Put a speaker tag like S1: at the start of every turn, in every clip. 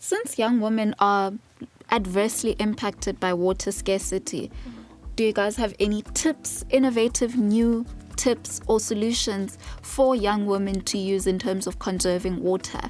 S1: since young women are adversely impacted by water scarcity, do you guys have any tips, innovative new tips or solutions for young women to use in terms of conserving water?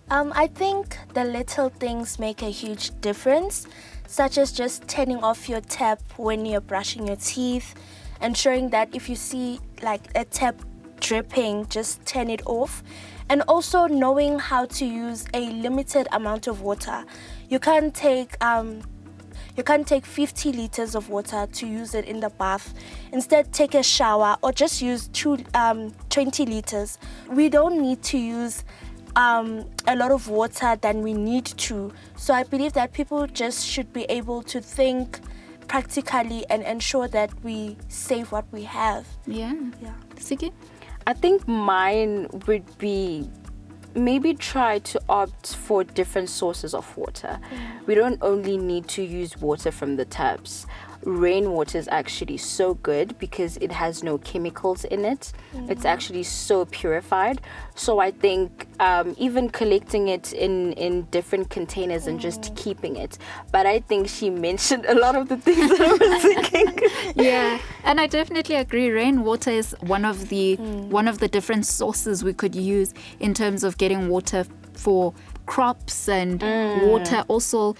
S2: I think the little things make a huge difference, such as just turning off your tap when you're brushing your teeth, ensuring that if you see like a tap dripping, just turn it off, and also knowing how to use a limited amount of water. You can't take 50 liters of water to use it in the bath. Instead, take a shower or just use 20 liters. We don't need to use a lot of water than we need to. So I believe that people just should be able to think practically and ensure that we save what we have.
S1: Yeah. Siki?
S3: I think mine would be maybe try to opt for different sources of water. We don't only need to use water from the taps. Rainwater is actually so good because it has no chemicals in it. It's actually so purified. So I think even collecting it in different containers and just keeping it. But I think she mentioned a lot of the things that I was thinking.
S1: Yeah, and I definitely agree. Rainwater is one of the different sources we could use in terms of getting water for crops and water also.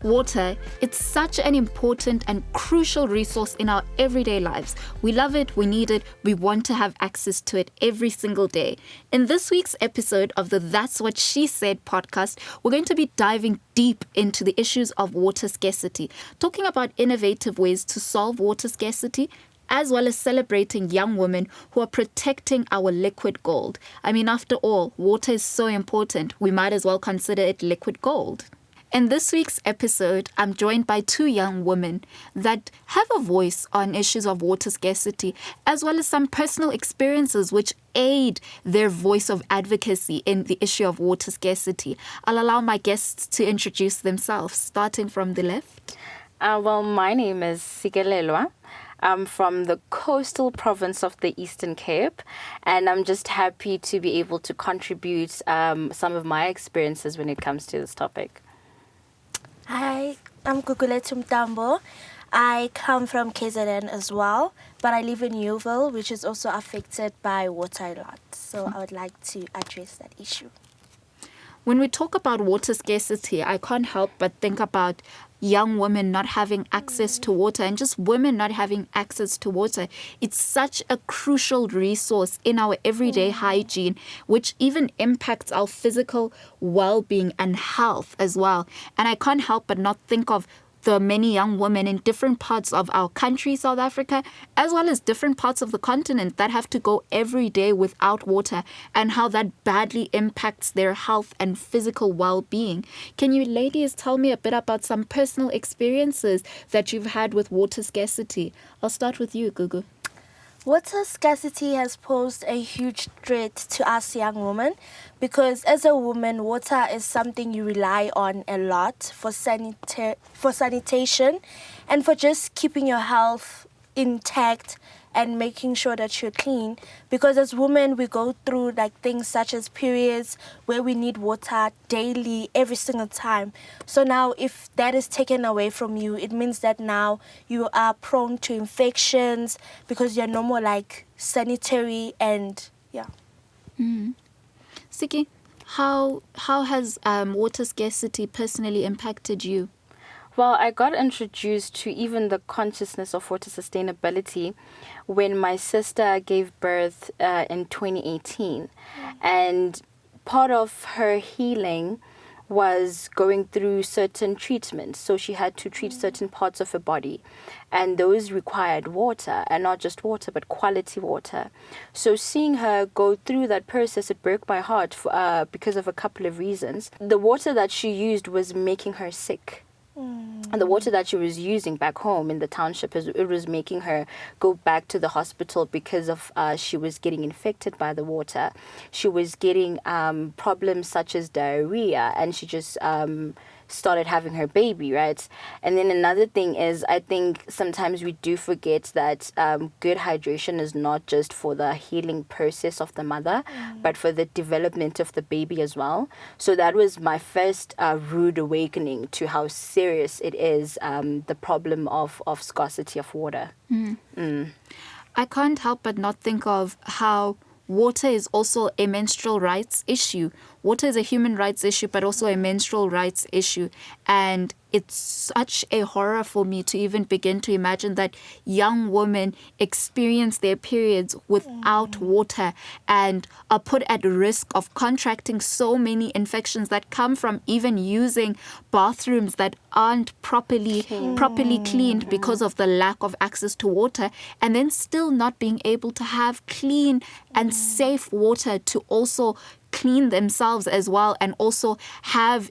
S1: Water, it's such an important and crucial resource in our everyday lives. We love it, we need it, we want to have access to it every single day. In this week's episode of the That's What She Said podcast, we're going to be diving deep into the issues of water scarcity, talking about innovative ways to solve water scarcity, as well as celebrating young women who are protecting our liquid gold. I mean, after all, water is so important, we might as well consider it liquid gold. In this week's episode, I'm joined by two young women that have a voice on issues of water scarcity, as well as some personal experiences which aid their voice of advocacy in the issue of water scarcity. I'll allow my guests to introduce themselves, starting from the left.
S3: Well, my name is Sikelewa. I'm from the coastal province of the Eastern Cape, and I'm just happy to be able to contribute some of my experiences when it comes to this topic.
S2: Hi, I'm Gugulethu. I come from KZN as well, but I live in Yeoville, which is also affected by water a lot. So I would like to address that issue.
S1: When we talk about water scarcity, I can't help but think about young women not having access to water and just women not having access to water. It's such a crucial resource in our everyday hygiene, which even impacts our physical well-being and health as well. And I can't help but not think of the many young women in different parts of our country, South Africa, as well as different parts of the continent that have to go every day without water and how that badly impacts their health and physical well-being. Can you ladies tell me a bit about some personal experiences that you've had with water scarcity? I'll start with you, Gugu.
S2: Water scarcity has posed a huge threat to us young women because as a woman, water is something you rely on a lot for sanitation and for just keeping your health intact and making sure that you're clean. Because as women, we go through like things such as periods where we need water daily, every single time. So now if that is taken away from you, it means that now you are prone to infections because you're no more like sanitary and yeah.
S1: Siki, how has water scarcity personally impacted you?
S3: Well, I got introduced to even the consciousness of water sustainability when my sister gave birth in 2018. And part of her healing was going through certain treatments. So she had to treat certain parts of her body. And those required water, and not just water, but quality water. So seeing her go through that process, it broke my heart because of a couple of reasons. The water that she used was making her sick. And the water that she was using back home in the township, it was making her go back to the hospital because of she was getting infected by the water. She was getting problems such as diarrhea, and she just started having her baby, right? And then another thing is, I think sometimes we do forget that good hydration is not just for the healing process of the mother, but for the development of the baby as well. So that was my first rude awakening to how serious it is, the problem of scarcity of water.
S1: I can't help but not think of how water is also a menstrual rights issue. Water is a human rights issue, but also a menstrual rights issue. And it's such a horror for me to even begin to imagine that young women experience their periods without water and are put at risk of contracting so many infections that come from even using bathrooms that aren't properly cleaned because of the lack of access to water, and then still not being able to have clean and safe water to also clean themselves as well, and also have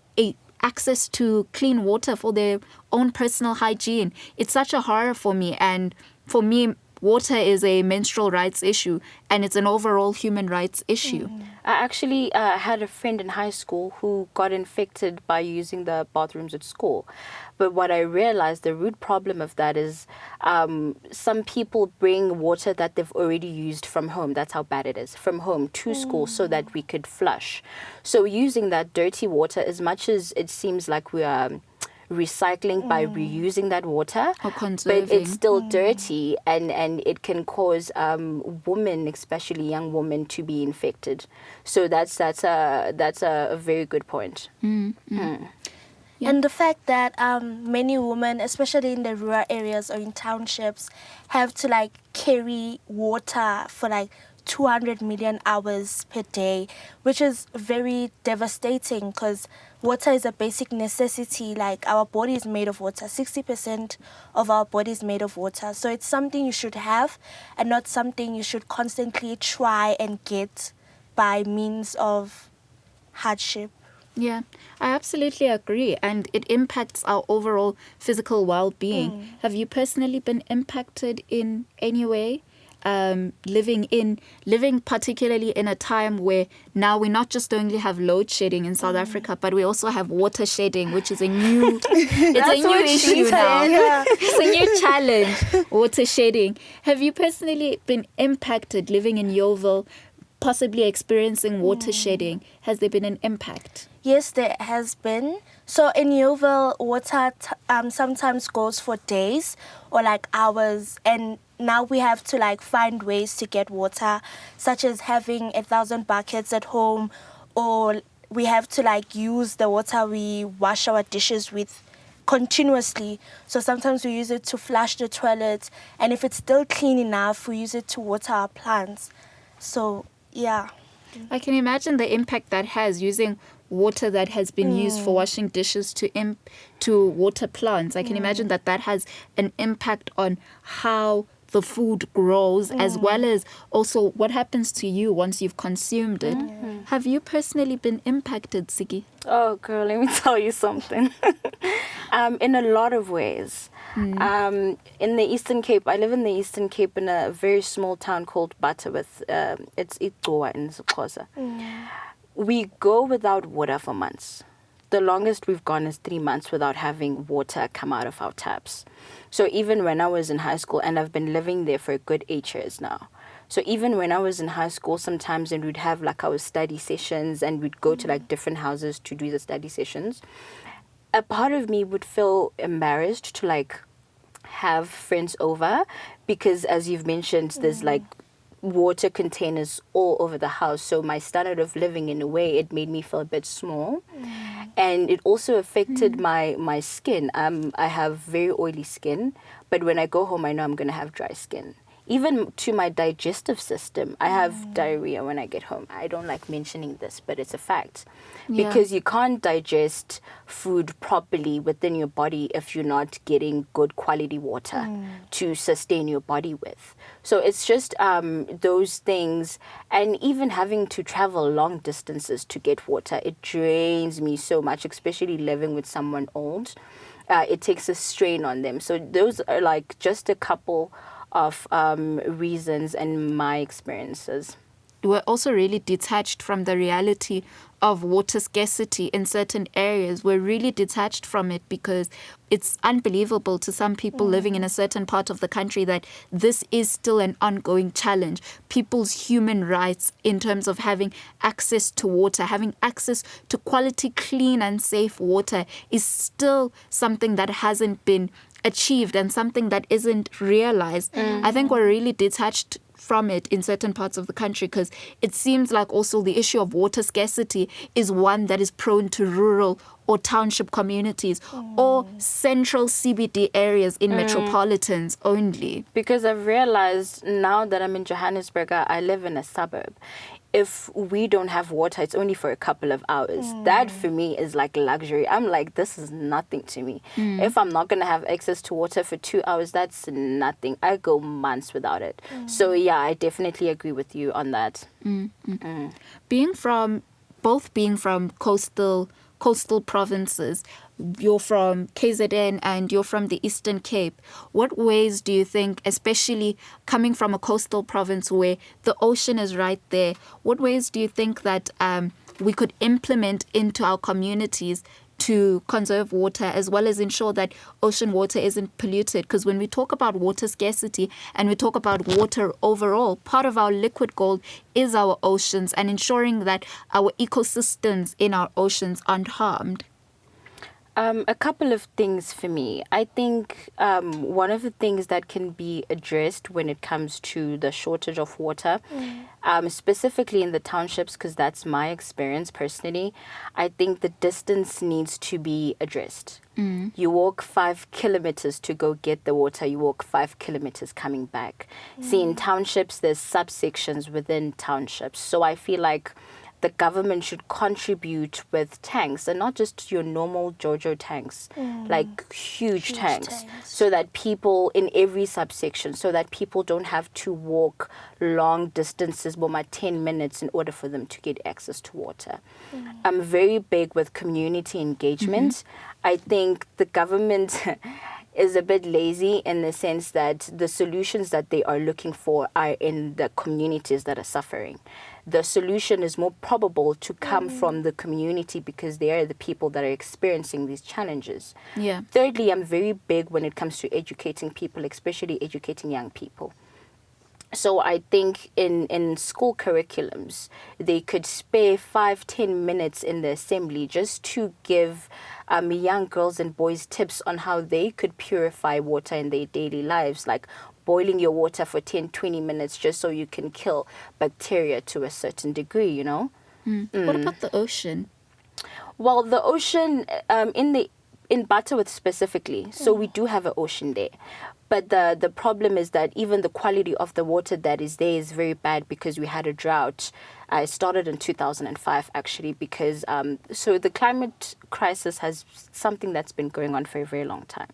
S1: access to clean water for their own personal hygiene. It's such a horror for me. And for me, water is a menstrual rights issue, and it's an overall human rights issue.
S3: I actually had a friend in high school who got infected by using the bathrooms at school. But what I realized, the root problem of that is some people bring water that they've already used from home. That's how bad it is. From home to school so that we could flush. So using that dirty water, as much as it seems like we are recycling by reusing that water,
S1: Or conserving.
S3: but it's still dirty, and it can cause women, especially young women, to be infected. So that's a very good point.
S2: And the fact that many women, especially in the rural areas or in townships, have to like carry water for like 200 million hours per day, which is very devastating because water is a basic necessity. Like our body is made of water. 60% of our body is made of water. So it's something you should have and not something you should constantly try and get by means of hardship.
S1: Yeah, I absolutely agree. And it impacts our overall physical well-being. Have you personally been impacted in any way? Living particularly in a time where now we not just only have load shedding in South Africa, but we also have water shedding, which is a new issue now.
S2: Yeah.
S1: It's a new challenge, water shedding. Have you personally been impacted living in Yeoville, possibly experiencing water shedding? Has there been an impact?
S2: Yes, there has been. So in Yeoville, water sometimes goes for days or like hours, and now we have to like find ways to get water, such as having 1,000 buckets at home, or we have to like use the water we wash our dishes with continuously. So sometimes we use it to flush the toilet, and if it's still clean enough, we use it to water our plants. So yeah.
S1: I can imagine the impact that has, using water that has been used for washing dishes to water plants. I can imagine that has an impact on how the food grows, as well as also what happens to you once you've consumed it. Have you personally been impacted, Sigi?
S3: Oh, girl, let me tell you something. In a lot of ways. In the Eastern Cape, I live in the Eastern Cape in a very small town called Butterworth. It's Itowa in Xhosa. We go without water for months. The longest we've gone is 3 months without having water come out of our taps. So even when I was in high school, and I've been living there for a good 8 years now. So even when I was in high school, sometimes, and we'd have like our study sessions, and we'd go to like different houses to do the study sessions, a part of me would feel embarrassed to like have friends over, because as you've mentioned, there's like water containers all over the house. So my standard of living, in a way, it made me feel a bit small. And it also affected my skin. I have very oily skin, but when I go home, I know I'm going to have dry skin. Even to my digestive system, I have diarrhea when I get home. I don't like mentioning this, but it's a fact. Because you can't digest food properly within your body if you're not getting good quality water to sustain your body with. So it's just those things. And even having to travel long distances to get water, it drains me so much, especially living with someone old. It takes a strain on them. So those are like just a couple of reasons and my experiences.
S1: we're also really detached from the reality of water scarcity in certain areas. We're really detached from it because it's unbelievable to some people living in a certain part of the country that this is still an ongoing challenge. People's human rights in terms of having access to water, having access to quality, clean and safe water is still something that hasn't been achieved and something that isn't realized. I think we're really detached from it in certain parts of the country because it seems like also the issue of water scarcity is one that is prone to rural or township communities or central CBD areas in metropolitans only.
S3: Because I've realized now that I'm in Johannesburg, I live in a suburb. If we don't have water, it's only for a couple of hours. That for me is like luxury. I'm like, this is nothing to me. If I'm not going to have access to water for 2 hours, that's nothing. I go months without it. So yeah, I definitely agree with you on that.
S1: Being from coastal provinces, you're from KZN and you're from the Eastern Cape. What ways do you think, especially coming from a coastal province where the ocean is right there, what ways do you think that we could implement into our communities to conserve water as well as ensure that ocean water isn't polluted? Because when we talk about water scarcity and we talk about water overall, part of our liquid gold is our oceans and ensuring that our ecosystems in our oceans aren't harmed.
S3: A couple of things for me. I think one of the things that can be addressed when it comes to the shortage of water, specifically in the townships, because that's my experience personally, I think the distance needs to be addressed. You walk 5 kilometers to go get the water. You walk 5 kilometers coming back. See, in townships, there's subsections within townships. So I feel like the government should contribute with tanks, and not just your normal JoJo tanks, like huge tanks, so that people in every subsection, so that people don't have to walk long distances, more 10 minutes in order for them to get access to water. I'm very big with community engagement. I think the government is a bit lazy in the sense that the solutions that they are looking for are in the communities that are suffering. The solution is more probable to come from the community because they are the people that are experiencing these challenges.
S1: Yeah.
S3: Thirdly, I'm very big when it comes to educating people, especially educating young people. So I think in school curriculums, they could spare 5-10 minutes in the assembly just to give young girls and boys tips on how they could purify water in their daily lives, like boiling your water for 10-20 minutes just so you can kill bacteria to a certain degree, you know?
S1: What about the ocean?
S3: Well, the ocean, in Butterworth specifically, so we do have an ocean there. But the problem is that even the quality of the water that is there is very bad because we had a drought. It started in 2005, actually, because so the climate crisis has something that's been going on for a very long time.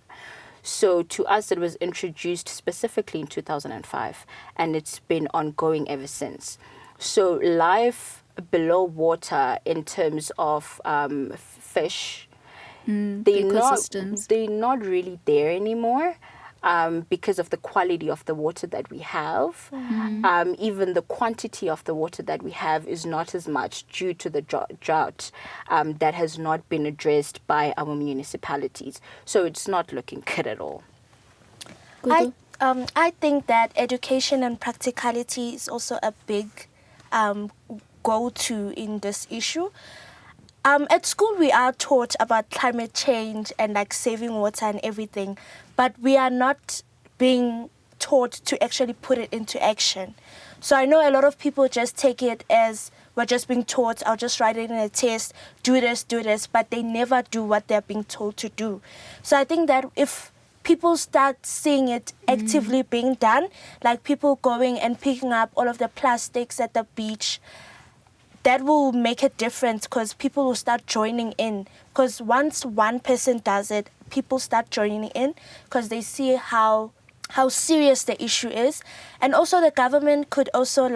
S3: So to us, it was introduced specifically in 2005, and it's been ongoing ever since. So life below water in terms of fish, they're not really there anymore. Because of the quality of the water that we have. Even the quantity of the water that we have is not as much due to the drought that has not been addressed by our municipalities. So it's not looking good at all.
S2: I think that education and practicality is also a big go-to in this issue. At school, we are taught about climate change and like saving water and everything, but we are not being taught to actually put it into action. So I know a lot of people just take it as we're just being taught, I'll just write it in a test, do this, but they never do what they're being told to do. So I think that if people start seeing it actively being done, like people going and picking up all of the plastics at the beach, that will make a difference because people will start joining in. Because once one person does it, people start joining in because they see how serious the issue is. And also the government could also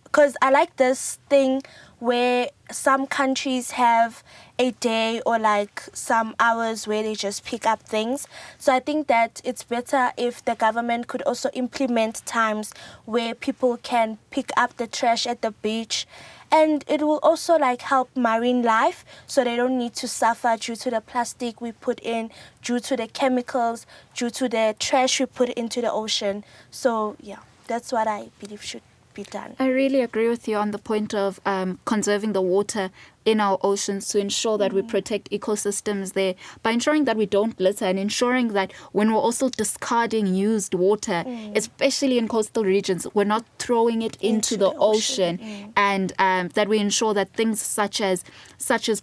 S2: because I like this thing where some countries have a day or like some hours where they just pick up things. So I think that it's better if the government could also implement times where people can pick up the trash at the beach. And it will also like help marine life, so they don't need to suffer due to the plastic we put in, due to the chemicals, due to the trash we put into the ocean. So yeah, that's what I believe should be done.
S1: I really agree with you on the point of conserving the water in our oceans to ensure that we protect ecosystems there by ensuring that we don't litter and ensuring that when we're also discarding used water, especially in coastal regions, we're not throwing it into the ocean. And that we ensure that things such as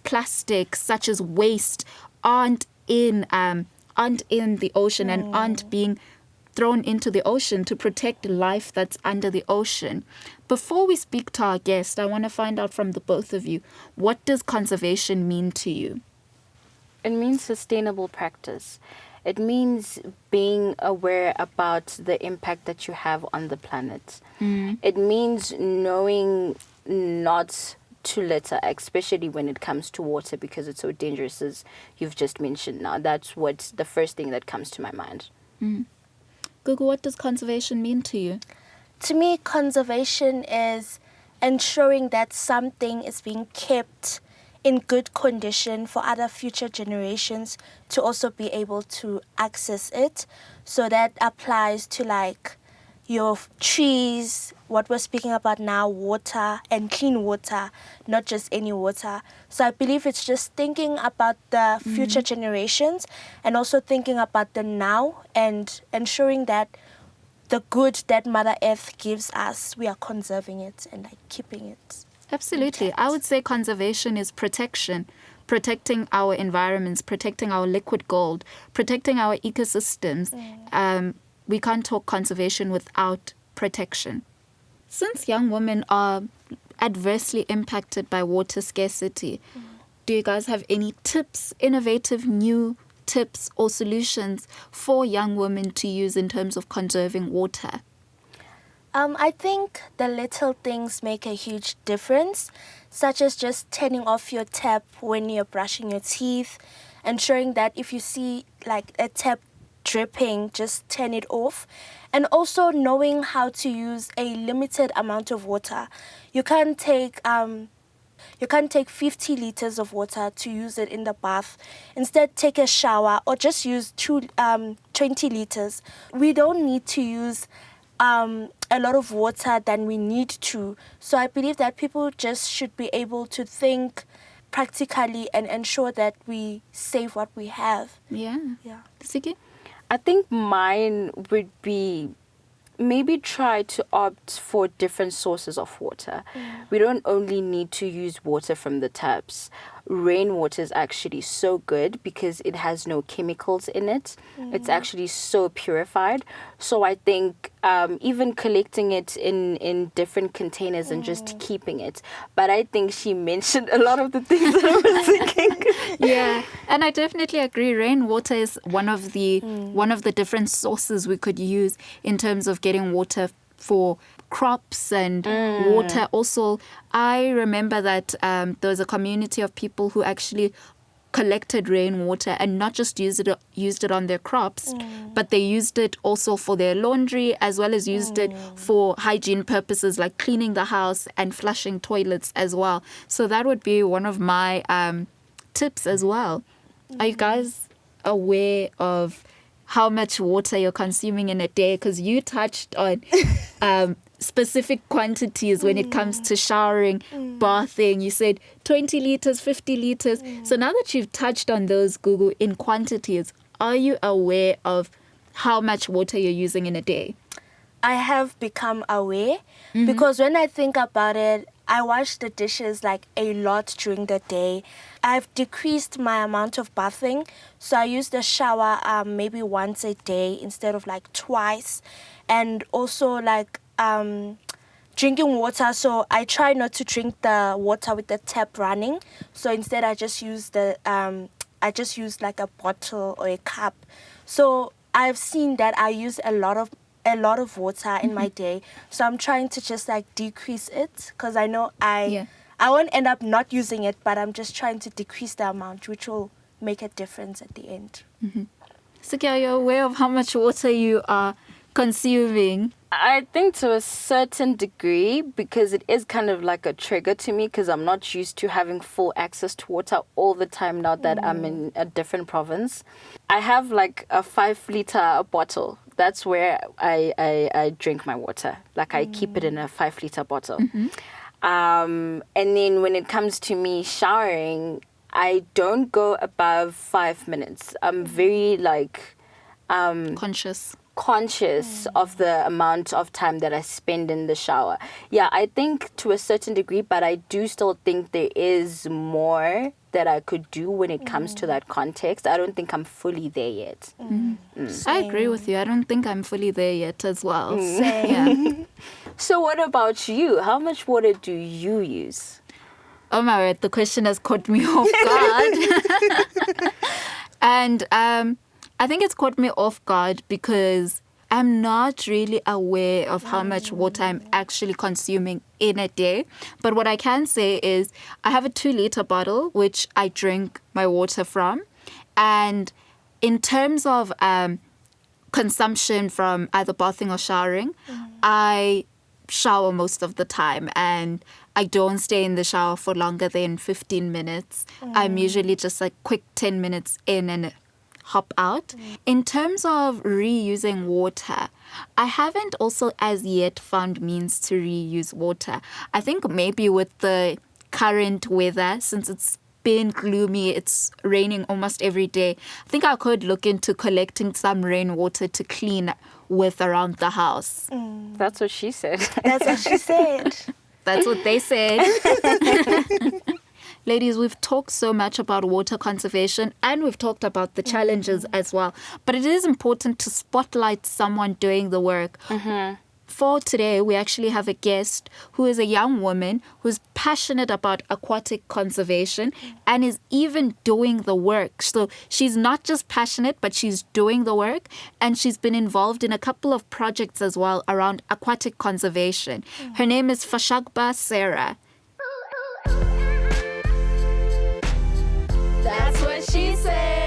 S1: plastic, such as waste aren't in the ocean and aren't being thrown into the ocean to protect life that's under the ocean. Before we speak to our guest, I want to find out from the both of you, what does conservation mean to you?
S3: It means sustainable practice. It means being aware about the impact that you have on the planet. It means knowing not to litter, especially when it comes to water, because it's so dangerous, as you've just mentioned now. That's what's the first thing that comes to my mind.
S1: Gugu, what does conservation mean to you?
S2: To me, conservation is ensuring that something is being kept in good condition for other future generations to also be able to access it. So that applies to like your trees, what we're speaking about now, water and clean water, not just any water. So I believe it's just thinking about the future generations and also thinking about the now and ensuring that the good that Mother Earth gives us, we are conserving it and like keeping it.
S1: Absolutely.
S2: intact.
S1: I would say conservation is protection, protecting our environments, protecting our liquid gold, protecting our ecosystems. We can't talk conservation without protection. Since young women are adversely impacted by water scarcity, do you guys have any tips, innovative new tips or solutions for young women to use in terms of conserving water?
S2: I think the little things make a huge difference, such as just turning off your tap when you're brushing your teeth, ensuring that if you see like a tap dripping, just turn it off, and also knowing how to use a limited amount of water. You can't take 50 liters of water to use it in the bath. Instead, take a shower or just use 20 liters. We don't need to use a lot of water than we need to. So I believe that people just should be able to think practically and ensure that we save what we have.
S1: Yeah. Siki?
S3: I think mine would be maybe try to opt for different sources of water. We don't only need to use water from the taps. Rainwater is actually so good because it has no chemicals in it. It's actually so purified. So I think even collecting it in different containers and just keeping it. But I think she mentioned a lot of the things that I was thinking.
S1: Yeah, and I definitely agree. Rainwater is one of the different sources we could use in terms of getting water for crops and water. Also, I remember that there was a community of people who actually collected rainwater and not just used it on their crops, but they used it also for their laundry, as well as used it for hygiene purposes like cleaning the house and flushing toilets as well. So that would be one of my tips as well. Are you guys aware of how much water you're consuming in a day? Because you touched on specific quantities when it comes to showering, bathing. You said 20 liters, 50 liters. So now that you've touched on those, Gugu, in quantities, are you aware of how much water you're using in a day?
S2: I have become aware because when I think about it, I wash the dishes like a lot during the day. I've decreased my amount of bathing, so I use the shower maybe once a day instead of like twice, and also like drinking water. So I try not to drink the water with the tap running. So instead, I just use like a bottle or a cup. So I've seen that I use a lot of water in my day. So I'm trying to just like decrease it because I know I I won't end up not using it, but I'm just trying to decrease the amount, which will make a difference at the end.
S1: Siki, are you aware of how much water you are consuming?
S3: I think to a certain degree, because it is kind of like a trigger to me, because I'm not used to having full access to water all the time now that I'm in a different province. I have like a 5-liter bottle. That's where I drink my water. Like I keep it in a 5-liter bottle. And then when it comes to me showering, I don't go above 5 minutes. I'm very like conscious of the amount of time that I spend in the shower. Yeah, I think to a certain degree, but I do still think there is more that I could do when it comes to that context. I don't think I'm fully there yet.
S1: I agree with you. I don't think I'm fully there yet as well.
S2: Same.
S1: Yeah.
S3: So what about you? How much water do you use?
S1: Oh my word, the question has caught me off guard. And I think it's caught me off guard because I'm not really aware of how much water I'm actually consuming in a day. But what I can say is I have a 2-liter bottle, which I drink my water from. And in terms of consumption from either bathing or showering, I shower most of the time and I don't stay in the shower for longer than 15 minutes. I'm usually just like quick 10 minutes in and hop out. In terms of reusing water, I haven't also as yet found means to reuse water. I think maybe with the current weather, since it's been gloomy, it's raining almost every day, I think I could look into collecting some rainwater to clean with around the house.
S3: That's what she said.
S2: That's what she said.
S1: That's what they said. Ladies, we've talked so much about water conservation and we've talked about the challenges as well. But it is important to spotlight someone doing the work. For today, we actually have a guest who is a young woman who's passionate about aquatic conservation and is even doing the work. So she's not just passionate, but she's doing the work. And she's been involved in a couple of projects as well around aquatic conservation. Her name is Fashagba Sarah. That's what she said.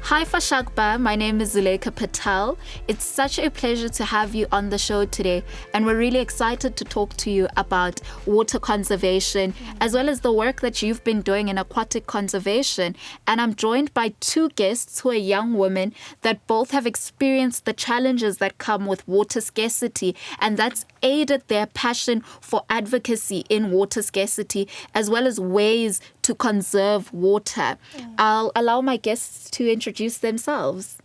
S1: Hi Fashagba, my name is Zulaikha Patel. It's such a pleasure to have you on the show today, and we're really excited to talk to you about water conservation as well as the work that you've been doing in aquatic conservation. And I'm joined by 2 guests who are young women that both have experienced the challenges that come with water scarcity, and that's aided their passion for advocacy in water scarcity as well as ways to conserve water. I'll allow my guests to introduce themselves.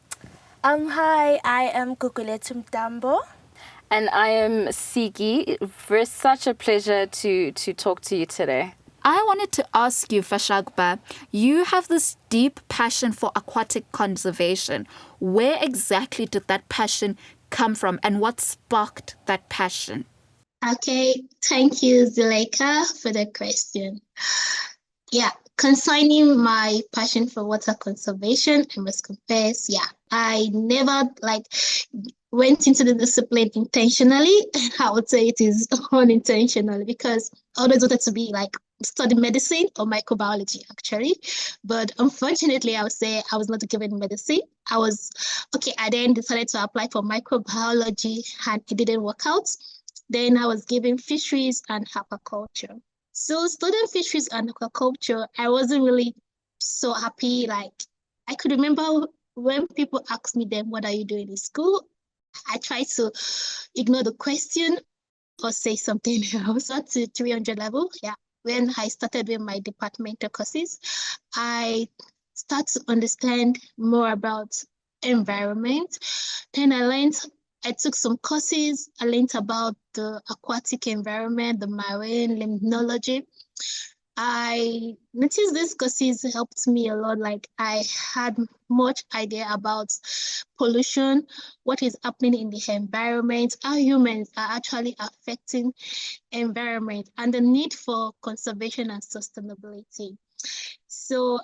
S2: Hi, I am Gugulethu.
S3: And I am Siki. It's such a pleasure to talk to you today.
S1: I wanted to ask you, Fashagba, you have this deep passion for aquatic conservation. Where exactly did that passion come from and what sparked that passion?
S4: Okay, thank you, Zulaikha, for the question. Yeah, concerning my passion for water conservation, I must confess, I never went into the discipline intentionally. I would say it is unintentional because I always wanted to study medicine or microbiology actually. But unfortunately, I would say I was not given medicine. I then decided to apply for microbiology and it didn't work out. Then I was given fisheries and aquaculture. So studying fisheries and aquaculture, I wasn't really so happy. I could remember when people asked me then, what are you doing in school? I tried to ignore the question or say something else. At the 300 level, when I started with my departmental courses, I started to understand more about environment. Then I took some courses. I learned about the aquatic environment, the marine limnology. I noticed these courses helped me a lot. I had much idea about pollution, what is happening in the environment, how humans are actually affecting environment, and the need for conservation and sustainability. So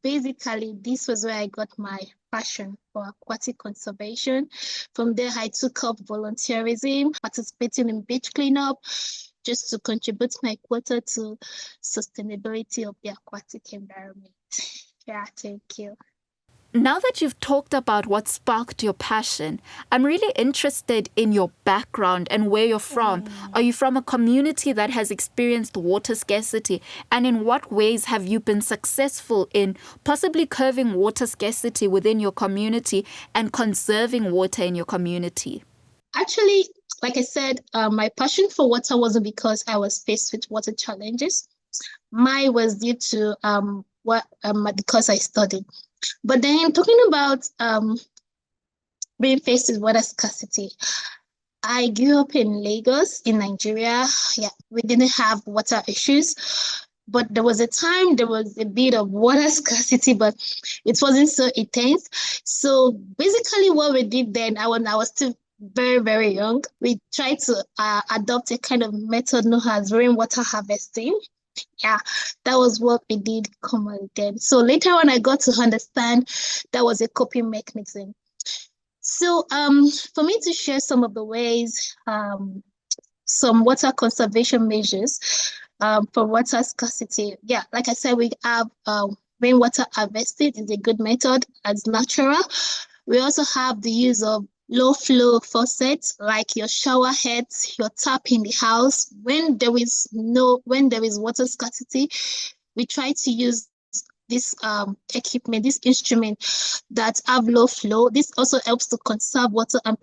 S4: basically, this was where I got my passion for aquatic conservation. From there, I took up volunteerism, participating in beach cleanup, just to contribute my quota to sustainability of the aquatic environment. Yeah, thank you.
S1: Now that you've talked about what sparked your passion, I'm really interested in your background and where you're from. Are you from a community that has experienced water scarcity? And in what ways have you been successful in possibly curbing water scarcity within your community and conserving water in your community?
S4: Actually, like I said, my passion for water wasn't because I was faced with water challenges. Mine was due to because I studied. But then talking about being faced with water scarcity, I grew up in Lagos, in Nigeria. Yeah, we didn't have water issues, but there was a time there was a bit of water scarcity, but it wasn't so intense. So basically, what we did then, I was still very, very young. We tried to adopt a kind of method known as rainwater harvesting. Yeah, that was what we did commonly then. So later on, I got to understand that was a coping mechanism. So for me to share some of the ways, some water conservation measures for water scarcity. Yeah, like I said, we have rainwater harvesting is a good method as natural. We also have the use of low flow faucets like your shower heads, your tap in the house. When there is water scarcity, we try to use this equipment, this instrument that have low flow. This also helps to conserve water and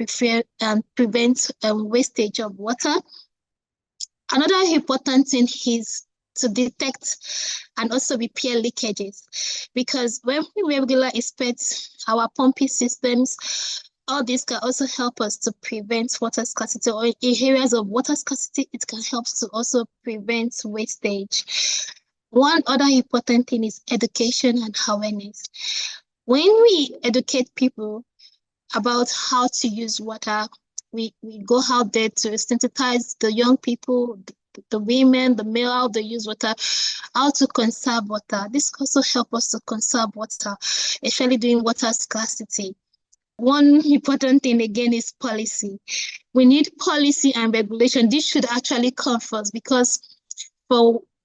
S4: prevent wastage of water. Another important thing is to detect and also repair leakages, because when we regularly inspect our pumping systems, all this can also help us to prevent water scarcity, or in areas of water scarcity, it can help to also prevent wastage. One other important thing is education and awareness. When we educate people about how to use water, we go out there to sensitize the young people, the women, the male, how they use water, how to conserve water. This also helps us to conserve water, especially during water scarcity. One important thing again is policy. We need policy and regulation. This should actually come first, because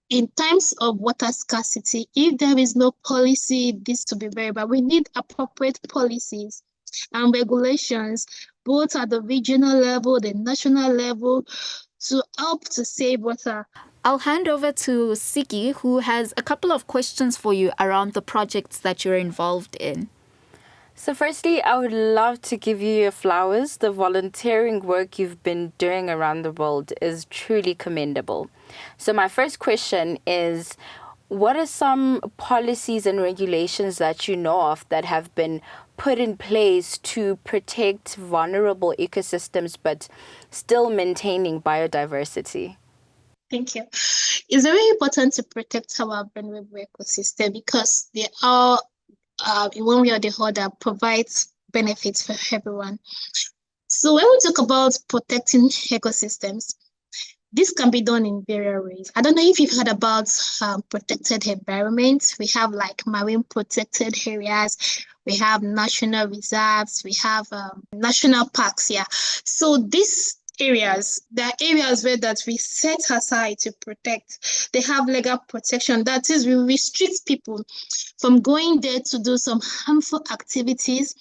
S4: in times of water scarcity, if there is no policy, this to be very bad. We need appropriate policies and regulations, both at the regional level, the national level, to help to save water.
S1: I'll hand over to Siki, who has a couple of questions for you around the projects that you're involved in.
S3: So firstly, I would love to give you your flowers. The volunteering work you've been doing around the world is truly commendable. So my first question is, what are some policies and regulations that you know of that have been put in place to protect vulnerable ecosystems but still maintaining biodiversity?
S4: Thank you. It's very important to protect our vulnerable ecosystem because they are, in one way or the other, provides benefits for everyone. So when we talk about protecting ecosystems, this can be done in various ways. I don't know if you've heard about protected environments. We have like marine protected areas. We have national reserves. We have national parks. Yeah. So these areas, there are areas where that we set aside to protect. They have legal protection. That is, we restrict people from going there to do some harmful activities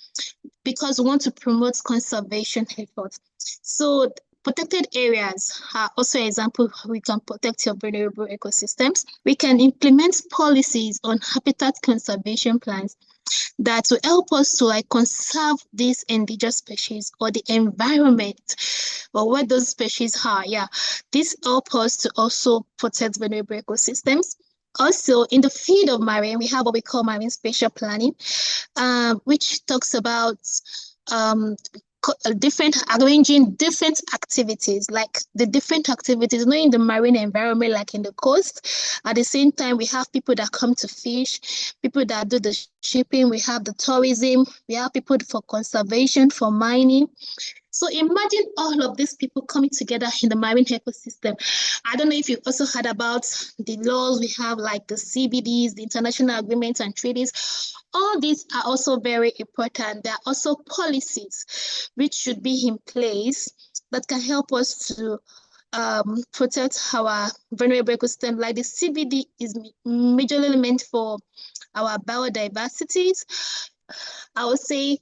S4: because we want to promote conservation efforts. So protected areas are also an example how we can protect your vulnerable ecosystems. We can implement policies on habitat conservation plans that will help us to conserve these endangered species or the environment or where those species are. Yeah, this helps us to also protect vulnerable ecosystems. Also, in the field of marine, we have what we call marine spatial planning, which talks about arranging different activities, like the different activities, not in the marine environment, like in the coast. At the same time, we have people that come to fish, people that do the shipping, we have the tourism, we have people for conservation, for mining. So imagine all of these people coming together in the marine ecosystem. I don't know if you also heard about the laws we have, like the CBDs, the international agreements and treaties. All these are also very important. There are also policies which should be in place that can help us to protect our vulnerable ecosystem. Like the CBD is majorly meant for our biodiversities. I would say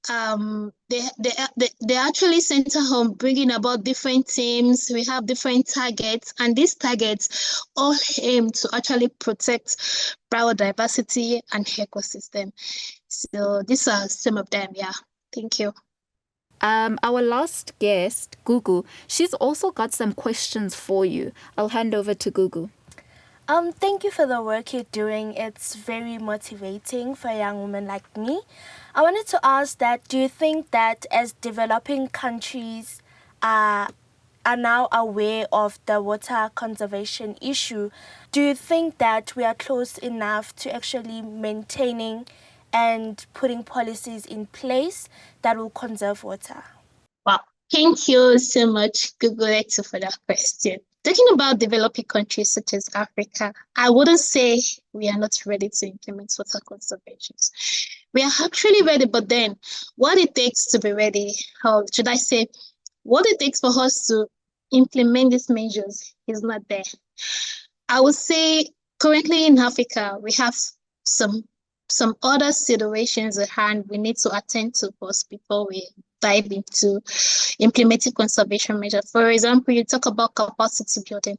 S4: they actually center on bringing about different themes. We have different targets, and these targets all aim to actually protect biodiversity and ecosystem. So these are some of them. Yeah, thank you.
S1: Our last guest, Gugu, she's also got some questions for you. I'll hand over to Gugu.
S2: Thank you for the work you're doing. It's very motivating for a young woman like me. I wanted to ask that, do you think that as developing countries are now aware of the water conservation issue, do you think that we are close enough to actually maintaining and putting policies in place that will conserve water?
S4: Wow, thank you so much, Gugulethu, for that question. Talking about developing countries such as Africa, I wouldn't say we are not ready to implement water conservation. We are actually ready, but then what it takes to be ready, or should I say, what it takes for us to implement these measures is not there. I would say currently in Africa, we have some other situations at hand we need to attend to first before we dive into implementing conservation measures. For example, you talk about capacity building.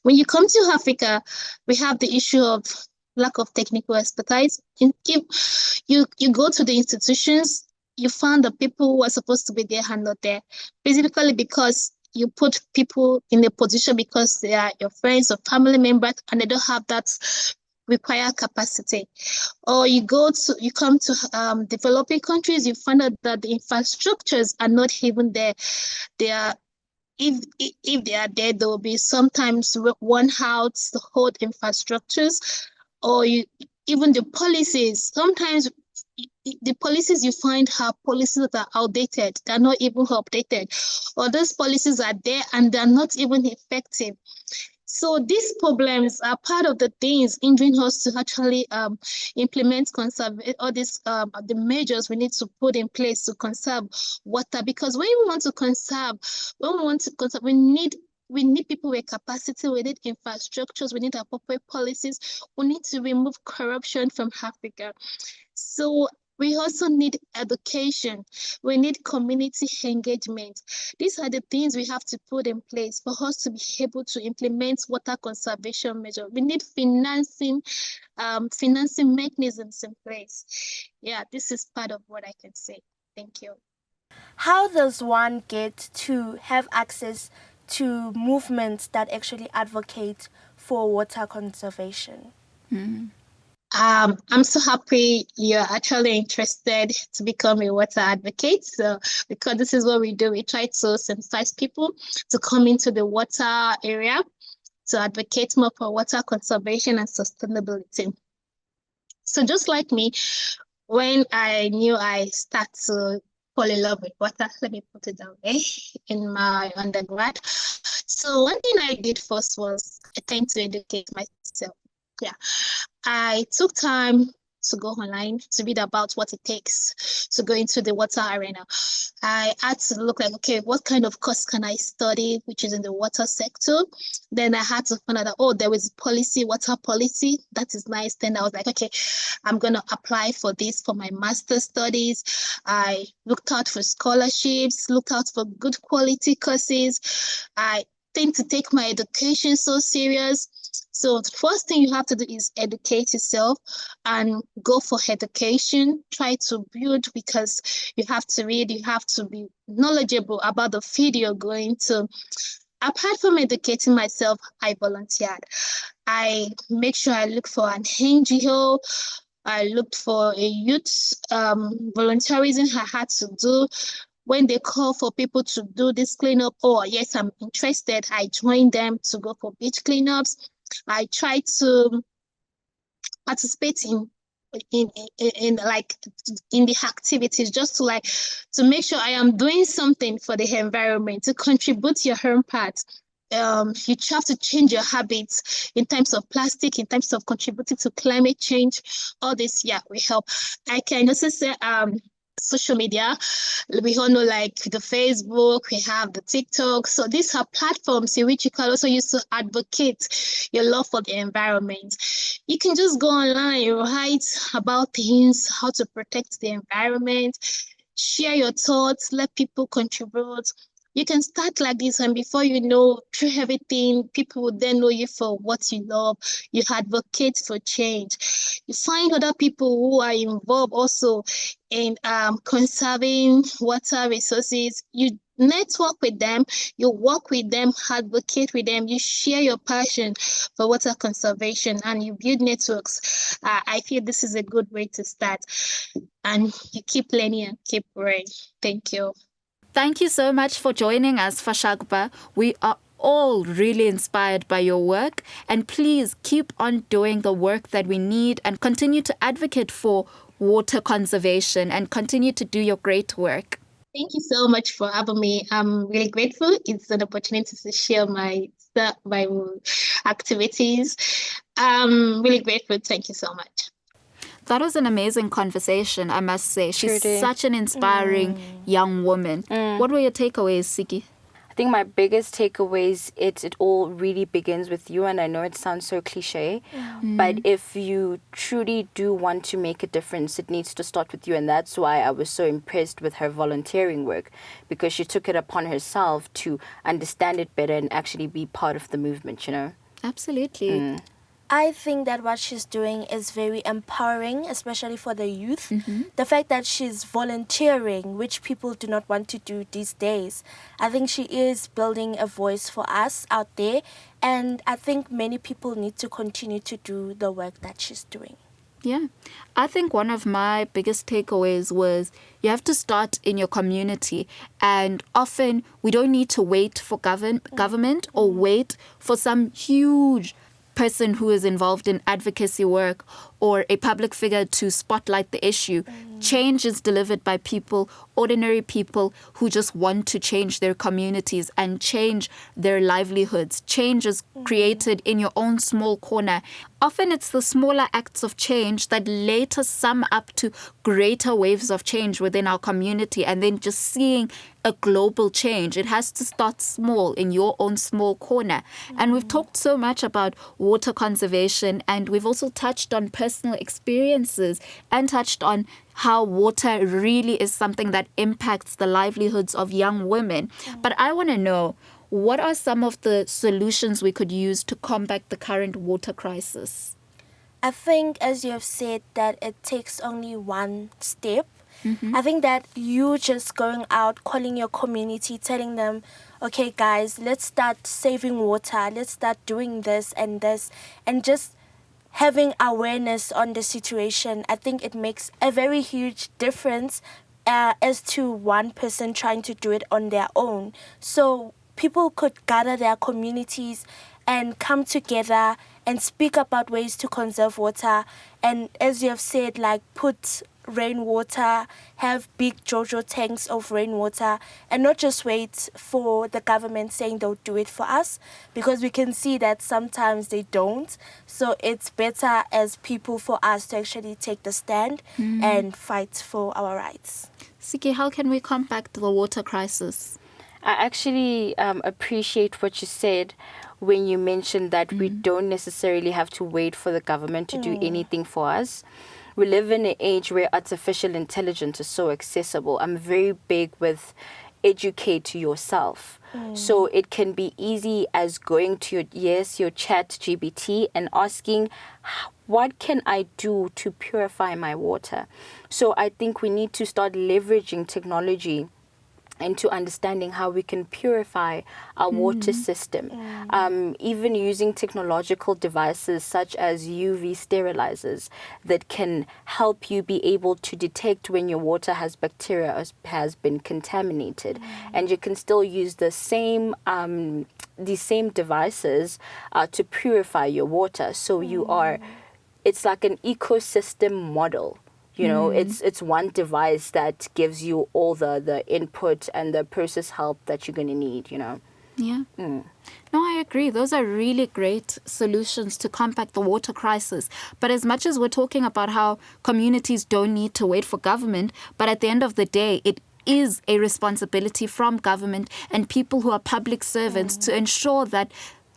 S4: When you come to Africa, we have the issue of lack of technical expertise. If you go to the institutions, you find the people who are supposed to be there are not there, basically because you put people in a position because they are your friends or family members and they don't have that required capacity. Or you come to developing countries, you find out that the infrastructures are not even there. They are if they are there, there will be sometimes worn out the whole infrastructures, or even the policies. Sometimes the policies you find are policies that are outdated. They're not even updated, or those policies are there and they're not even effective. So these problems are part of the things hindering us to actually implement all these the measures we need to put in place to conserve water. Because when we want to conserve, we need people with capacity, we need infrastructures, we need appropriate policies, we need to remove corruption from Africa. So we also need education. We need community engagement. These are the things we have to put in place for us to be able to implement water conservation measures. We need financing mechanisms in place. Yeah, this is part of what I can say. Thank you.
S2: How does one get to have access to movements that actually advocate for water conservation?
S4: I'm so happy you're actually interested to become a water advocate. So, because this is what we do, we try to sensitize people to come into the water area to advocate more for water conservation and sustainability. So just like me, when I knew I start to fall in love with water, let me put it that way, in my undergrad. So one thing I did first was attempt to educate myself. Yeah, I took time to go online to read about what it takes to go into the water arena. I had to look like, okay, what kind of course can I study, which is in the water sector? Then I had to find out that, oh, there is policy, water policy. That is nice. Then I was like, okay, I'm going to apply for this for my master's studies. I looked out for scholarships, looked out for good quality courses. I tend to take my education so serious. So the first thing you have to do is educate yourself and go for education. Try to build, because you have to read, you have to be knowledgeable about the field you're going to. Apart from educating myself, I volunteered. I make sure I look for an NGO. I looked for a youth volunteerism I had to do. When they call for people to do this cleanup, oh yes, I'm interested. I join them to go for beach cleanups. I try to participate in in like in the activities, just to like to make sure I am doing something for the environment, to contribute your own part. You have to change your habits in terms of plastic, in terms of contributing to climate change. All this, yeah, will help. I can also say social media. We all know like the Facebook, we have the TikTok. So these are platforms in which you can also use to advocate your love for the environment. You can just go online, write about things, how to protect the environment, share your thoughts, let people contribute. You can start like this, and before you know, through everything, people will then know you for what you love. You advocate for change. You find other people who are involved also in conserving water resources. You network with them, you work with them, advocate with them, you share your passion for water conservation, and you build networks. I feel this is a good way to start, and you keep learning and keep growing. Thank you.
S1: Thank you so much for joining us, Fashagba. We are all really inspired by your work, and please keep on doing the work that we need and continue to advocate for water conservation and continue to do your great work.
S4: Thank you so much for having me. I'm really grateful. It's an opportunity to share my activities. I'm really grateful. Thank you so much.
S1: That was an amazing conversation, I must say. She's
S3: Trudy.
S1: such an inspiring young woman. What were your takeaways, Siki?
S3: I think my biggest takeaways, it all really begins with you, and I know it sounds so cliche, but if you truly do want to make a difference, it needs to start with you, and that's why I was so impressed with her volunteering work, because she took it upon herself to understand it better and actually be part of the movement, you know?
S1: Absolutely.
S2: I think that what she's doing is very empowering, especially for the youth. The fact that she's volunteering, which people do not want to do these days. I think she is building a voice for us out there, and I think many people need to continue to do the work that she's doing.
S1: Yeah. I think one of my biggest takeaways was you have to start in your community, and often we don't need to wait for government or wait for some huge person who is involved in advocacy work or a public figure to spotlight the issue. Change is delivered by people, ordinary people who just want to change their communities and change their livelihoods. Change is created in your own small corner. Often it's the smaller acts of change that later sum up to greater waves of change within our community, and then just seeing a global change. It has to start small in your own small corner. And we've talked so much about water conservation, and we've also touched on personal experiences and touched on how water really is something that impacts the livelihoods of young women. But I want to know, what are some of the solutions we could use to combat the current water crisis?
S2: I think, as you have said, that it takes only one step. I think that you just going out, calling your community, telling them, okay, guys, let's start saving water. Let's start doing this, and just having awareness on the situation. I think it makes a very huge difference as to one person trying to do it on their own. So people could gather their communities and come together and speak about ways to conserve water. And as you have said, like put rainwater, have big JoJo tanks of rainwater, and not just wait for the government saying they'll do it for us, because we can see that sometimes they don't. So it's better as people for us to actually take the stand and fight for our rights.
S1: Siki, how can we combat the water crisis?
S3: I actually appreciate what you said when you mentioned that we don't necessarily have to wait for the government to do anything for us. We live in an age where artificial intelligence is so accessible. I'm very big with educate yourself. So it can be easy as going to your chat GBT and asking, what can I do to purify my water? So I think we need to start leveraging technology into understanding how we can purify our water system. Even using technological devices such as UV sterilizers that can help you be able to detect when your water has bacteria or has been contaminated. And you can still use the same these same devices to purify your water. So you are it's like an ecosystem model. You know, it's one device that gives you all the input and the process help that you're going to need, you know.
S1: Yeah. No, I agree. Those are really great solutions to combat the water crisis. But as much as we're talking about how communities don't need to wait for government, but at the end of the day, it is a responsibility from government and people who are public servants to ensure that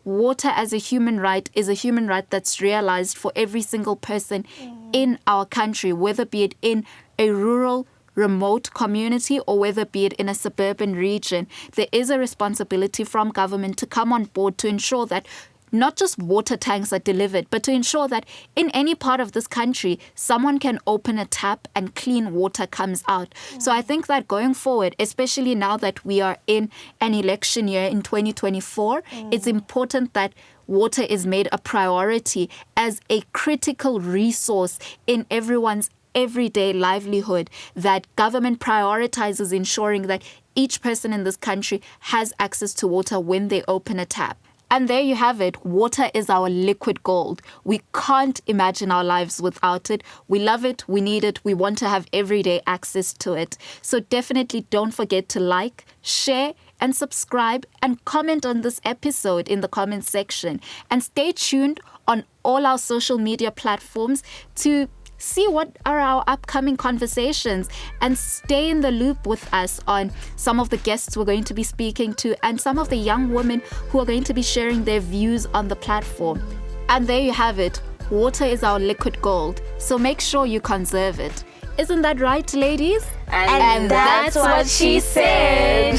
S1: water as a human right is a human right that's realized for every single person in our country, whether be it in a rural, remote community or whether be it in a suburban region. There is a responsibility from government to come on board to ensure that not just water tanks are delivered, but to ensure that in any part of this country, someone can open a tap and clean water comes out. So I think that going forward, especially now that we are in an election year in 2024, it's important that water is made a priority as a critical resource in everyone's everyday livelihood, that government prioritizes ensuring that each person in this country has access to water when they open a tap. And there you have it. Water is our liquid gold. We can't imagine our lives without it. We love it. We need it. We want to have everyday access to it. So definitely don't forget to like, share, and subscribe and comment on this episode in the comment section. And stay tuned on all our social media platforms to see what are our upcoming conversations and stay in the loop with us on some of the guests we're going to be speaking to and some of the young women who are going to be sharing their views on the platform. And there you have it. Water is our liquid gold, so make sure you conserve it. Isn't that right, ladies?
S3: And that's what she said.